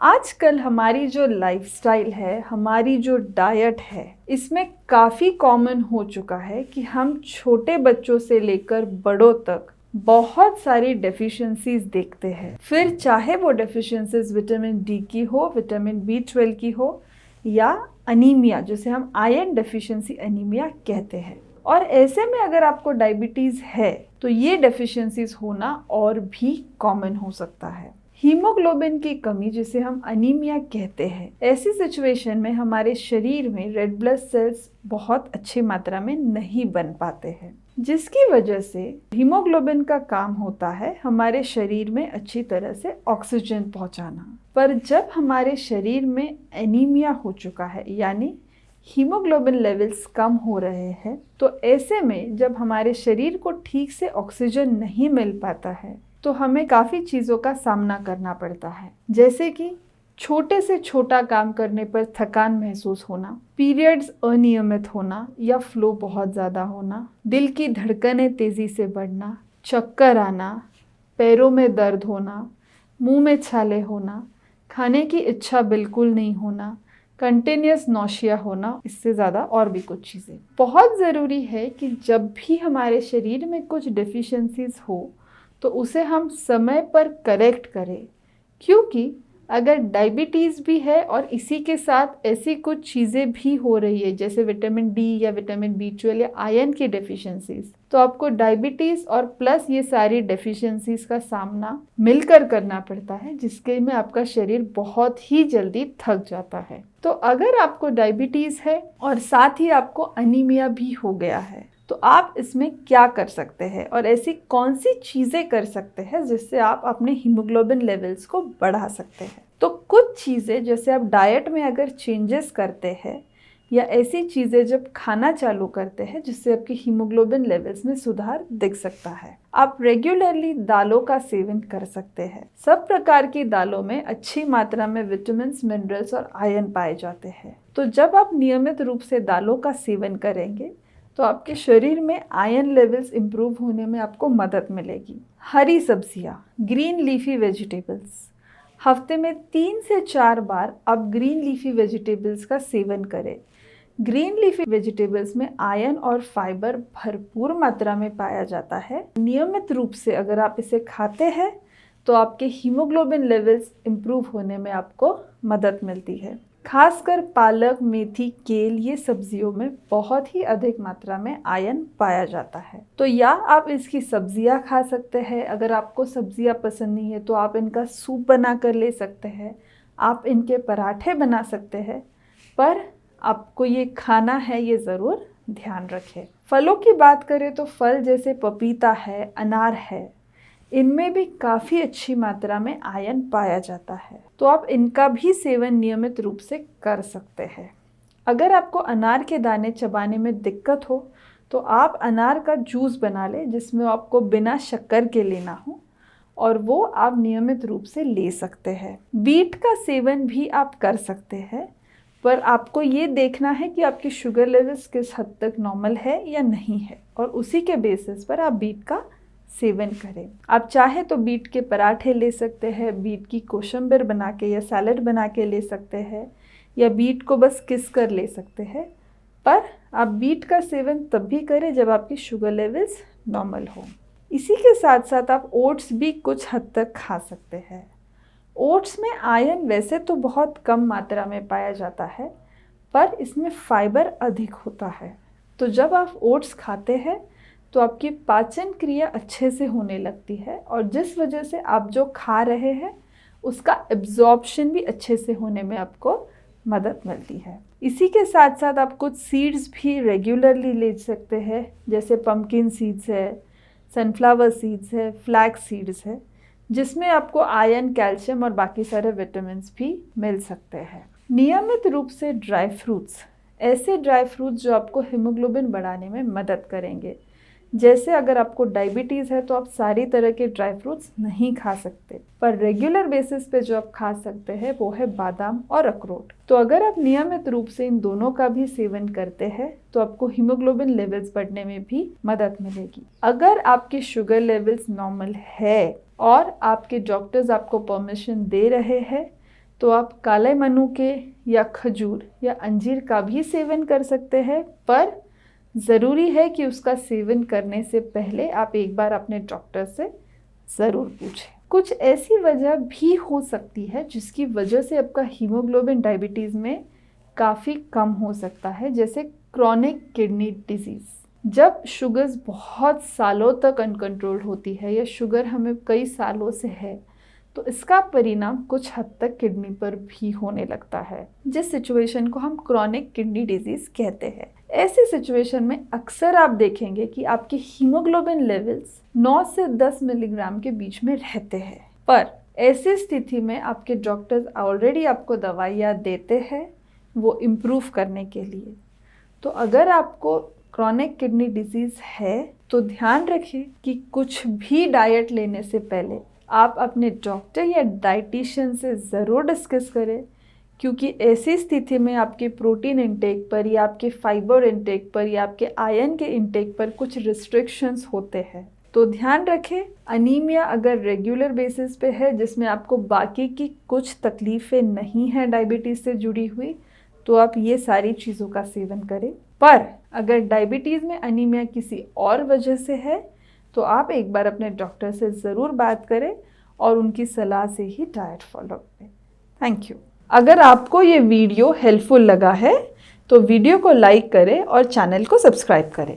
आजकल हमारी जो लाइफस्टाइल है, हमारी जो डाइट है, इसमें काफ़ी कॉमन हो चुका है कि हम छोटे बच्चों से लेकर बड़ों तक बहुत सारी डेफिशिएंसीज देखते हैं। फिर चाहे वो डेफिशिएंसीज विटामिन डी की हो, विटामिन B12 की हो या अनीमिया, जिसे हम आयरन डेफिशिएंसी अनीमिया कहते हैं। और ऐसे में अगर आपको डायबिटीज़ है तो ये डेफिशिएंसीज होना और भी कॉमन हो सकता है। हीमोग्लोबिन की कमी, जिसे हम अनीमिया कहते हैं, ऐसी सिचुएशन में हमारे शरीर में रेड ब्लड सेल्स बहुत अच्छी मात्रा में नहीं बन पाते हैं, जिसकी वजह से हीमोग्लोबिन का काम होता है हमारे शरीर में अच्छी तरह से ऑक्सीजन पहुंचाना। पर जब हमारे शरीर में एनीमिया हो चुका है, यानी हीमोग्लोबिन लेवल्स कम हो रहे हैं, तो ऐसे में जब हमारे शरीर को ठीक से ऑक्सीजन नहीं मिल पाता है तो हमें काफ़ी चीज़ों का सामना करना पड़ता है, जैसे कि छोटे से छोटा काम करने पर थकान महसूस होना, पीरियड्स अनियमित होना या फ्लो बहुत ज़्यादा होना, दिल की धड़कनें तेज़ी से बढ़ना, चक्कर आना, पैरों में दर्द होना, मुंह में छाले होना, खाने की इच्छा बिल्कुल नहीं होना, कंटिन्यूस नौशिया होना, इससे ज़्यादा और भी कुछ चीज़ें। बहुत ज़रूरी है कि जब भी हमारे शरीर में कुछ डेफिशिएंसीज हो तो उसे हम समय पर करेक्ट करें, क्योंकि अगर डायबिटीज़ भी है और इसी के साथ ऐसी कुछ चीज़ें भी हो रही है जैसे विटामिन डी या विटामिन B12 या आयरन की डेफिशिएंसीज, तो आपको डायबिटीज़ और प्लस ये सारी डेफिशिएंसीज का सामना मिलकर करना पड़ता है, जिसके में आपका शरीर बहुत ही जल्दी थक जाता है। तो अगर आपको डायबिटीज़ है और साथ ही आपको अनीमिया भी हो गया है तो आप इसमें क्या कर सकते हैं और ऐसी कौन सी चीज़ें कर सकते हैं जिससे आप अपने हीमोग्लोबिन लेवल्स को बढ़ा सकते हैं। तो कुछ चीज़ें, जैसे आप डाइट में अगर चेंजेस करते हैं या ऐसी चीज़ें जब खाना चालू करते हैं जिससे आपकी हीमोग्लोबिन लेवल्स में सुधार दिख सकता है। आप रेगुलरली दालों का सेवन कर सकते हैं। सब प्रकार की दालों में अच्छी मात्रा में विटामिन, मिनरल्स और आयरन पाए जाते हैं। तो जब आप नियमित रूप से दालों का सेवन करेंगे तो आपके शरीर में आयरन लेवल्स इम्प्रूव होने में आपको मदद मिलेगी। हरी सब्जियाँ, ग्रीन लीफी वेजिटेबल्स, हफ्ते में 3 से 4 बार आप ग्रीन लीफी वेजिटेबल्स का सेवन करें। ग्रीन लीफी वेजिटेबल्स में आयरन और फाइबर भरपूर मात्रा में पाया जाता है। नियमित रूप से अगर आप इसे खाते हैं तो आपके हीमोग्लोबिन लेवल्स इम्प्रूव होने में आपको मदद मिलती है। खासकर पालक, मेथी, केल, ये सब्जियों में बहुत ही अधिक मात्रा में आयरन पाया जाता है। तो या आप इसकी सब्जियां खा सकते हैं, अगर आपको सब्जियां पसंद नहीं है तो आप इनका सूप बना कर ले सकते हैं, आप इनके पराठे बना सकते हैं, पर आपको ये खाना है ये ज़रूर ध्यान रखें। फलों की बात करें तो फल जैसे पपीता है, अनार है, इनमें भी काफ़ी अच्छी मात्रा में आयरन पाया जाता है, तो आप इनका भी सेवन नियमित रूप से कर सकते हैं। अगर आपको अनार के दाने चबाने में दिक्कत हो तो आप अनार का जूस बना लें जिसमें आपको बिना शक्कर के लेना हो, और वो आप नियमित रूप से ले सकते हैं। बीट का सेवन भी आप कर सकते हैं, पर आपको ये देखना है कि आपकी शुगर लेवल्स किस हद तक नॉर्मल है या नहीं है, और उसी के बेसिस पर आप बीट का सेवन करें। आप चाहे तो बीट के पराठे ले सकते हैं, बीट की कोशिम्बीर बना के या सैलड बना के ले सकते हैं, या बीट को बस किस कर ले सकते हैं, पर आप बीट का सेवन तब भी करें जब आपकी शुगर लेवल्स नॉर्मल हो। इसी के साथ साथ आप ओट्स भी कुछ हद तक खा सकते हैं। ओट्स में आयरन वैसे तो बहुत कम मात्रा में पाया जाता है, पर इसमें फाइबर अधिक होता है। तो जब आप ओट्स खाते हैं तो आपकी पाचन क्रिया अच्छे से होने लगती है, और जिस वजह से आप जो खा रहे हैं उसका एब्जॉर्प्शन भी अच्छे से होने में आपको मदद मिलती है। इसी के साथ साथ आप कुछ सीड्स भी रेगुलरली ले सकते हैं, जैसे पम्पकिन सीड्स है, सनफ्लावर सीड्स है, फ्लैक्स सीड्स है, जिसमें आपको आयरन, कैल्शियम और बाकी सारे विटामिन्स भी मिल सकते हैं। नियमित रूप से ड्राई फ्रूट्स, ऐसे ड्राई फ्रूट्स जो आपको हीमोग्लोबिन बढ़ाने में मदद करेंगे, जैसे अगर आपको डायबिटीज़ है तो आप सारी तरह के ड्राई फ्रूट्स नहीं खा सकते, पर रेगुलर बेसिस पे जो आप खा सकते हैं वो है बादाम और अखरोट। तो अगर आप नियमित रूप से इन दोनों का भी सेवन करते हैं तो आपको हीमोग्लोबिन लेवल्स बढ़ने में भी मदद मिलेगी। अगर आपकी शुगर लेवल्स नॉर्मल है और आपके डॉक्टर्स आपको परमिशन दे रहे हैं तो आप काले मनुके या खजूर या अंजीर का भी सेवन कर सकते हैं, पर ज़रूरी है कि उसका सेवन करने से पहले आप एक बार अपने डॉक्टर से ज़रूर पूछें। कुछ ऐसी वजह भी हो सकती है जिसकी वजह से आपका हीमोग्लोबिन डायबिटीज़ में काफ़ी कम हो सकता है, जैसे क्रॉनिक किडनी डिजीज़। जब शुगर्स बहुत सालों तक अनकंट्रोल होती है या शुगर हमें कई सालों से है, तो इसका परिणाम कुछ हद तक किडनी पर भी होने लगता है, जिस सिचुएशन को हम क्रॉनिक किडनी डिजीज़ कहते हैं। ऐसी सिचुएशन में अक्सर आप देखेंगे कि आपके हीमोग्लोबिन लेवल्स 9 से 10 मिलीग्राम के बीच में रहते हैं, पर ऐसी स्थिति में आपके डॉक्टर्स ऑलरेडी आपको दवाइयाँ देते हैं वो इम्प्रूव करने के लिए। तो अगर आपको क्रॉनिक किडनी डिजीज़ है तो ध्यान रखें कि कुछ भी डाइट लेने से पहले आप अपने डॉक्टर या डाइटिशियन से ज़रूर डिस्कस करें, क्योंकि ऐसी स्थिति में आपके प्रोटीन इंटेक पर या आपके फाइबर इंटेक पर या आपके आयरन के इंटेक पर कुछ रिस्ट्रिक्शंस होते हैं। तो ध्यान रखें, अनीमिया अगर रेगुलर बेसिस पे है जिसमें आपको बाकी की कुछ तकलीफ़ें नहीं हैं डायबिटीज़ से जुड़ी हुई, तो आप ये सारी चीज़ों का सेवन करें। पर अगर डायबिटीज़ में अनीमिया किसी और वजह से है तो आप एक बार अपने डॉक्टर से ज़रूर बात करें और उनकी सलाह से ही डाइट फॉलो करें। Thank you. अगर आपको ये वीडियो हेल्पफुल लगा है तो वीडियो को लाइक करें और चैनल को सब्सक्राइब करें।